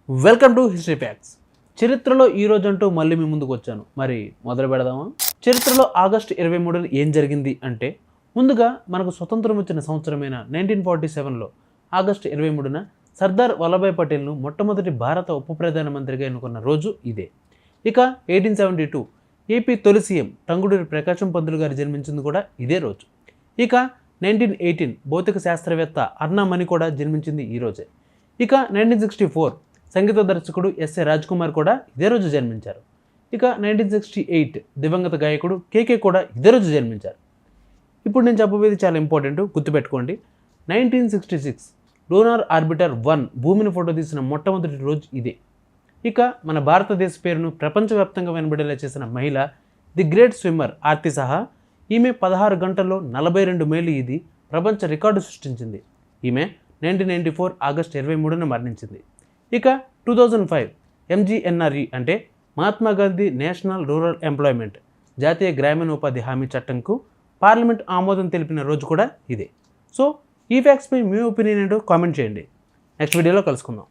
Welcome to history facts. చరిత్రలో ఈ రోజంటూ మళ్ళీ మీ ముందుకు వచ్చాను. మరి మొదలు పెడదామా? చరిత్రలో ఆగస్టు 23 ఏం జరిగింది అంటే, ముందుగా మనకు స్వతంత్రం వచ్చిన సంవత్సరమైన 1947లో ఆగస్టు 23న సర్దార్ వల్లభాయ్ పటేల్ను మొట్టమొదటి భారత ఉప ప్రధానమంత్రిగా ఎన్నుకున్న రోజు ఇదే. ఇక 1872 ఏపీ తొలి సీఎం టంగుటూరి ప్రకాశం పంతులు గారు జన్మించింది కూడా ఇదే రోజు. ఇక 1918 భౌతిక శాస్త్రవేత్త అన్నామణి కూడా జన్మించింది ఈ రోజే. ఇక 1964 సంగీత దర్శకుడు ఎస్ఏ రాజ్ కుమార్ కూడా ఇదే రోజు జన్మించారు. ఇక 1968 దివంగత గాయకుడు కేకే కూడా ఇదే రోజు జన్మించారు. ఇప్పుడు నేను చెప్పబోయేది చాలా ఇంపార్టెంట్, గుర్తుపెట్టుకోండి. 1966 లూనార్ ఆర్బిటర్ 1 భూమిని ఫోటో తీసిన మొట్టమొదటి రోజు ఇదే. ఇక మన భారతదేశ పేరును ప్రపంచవ్యాప్తంగా వినబడేలా చేసిన మహిళ ది గ్రేట్ స్విమ్మర్ ఆర్తి సహా. ఈమె 16 గంటల్లో 42 మైళ్ళు ఈది ప్రపంచ రికార్డు సృష్టించింది. ఈమె 1994 ఆగస్టు 23న మరణించింది. ఇక 2005 ఎంజీఎన్ఆర్ఈ అంటే Mahatma Gandhi national rural employment జాతీయ గ్రామీణ ఉపాధి హామీ చట్టంకు పార్లమెంట్ ఆమోదం తెలిపిన రోజు కూడా ఇదే. సో ఈ ఫ్యాక్ట్స్పై మీ ఒపీనియన్ ఏంటో కామెంట్ చేయండి. నెక్స్ట్ వీడియోలో కలుసుకుందాం.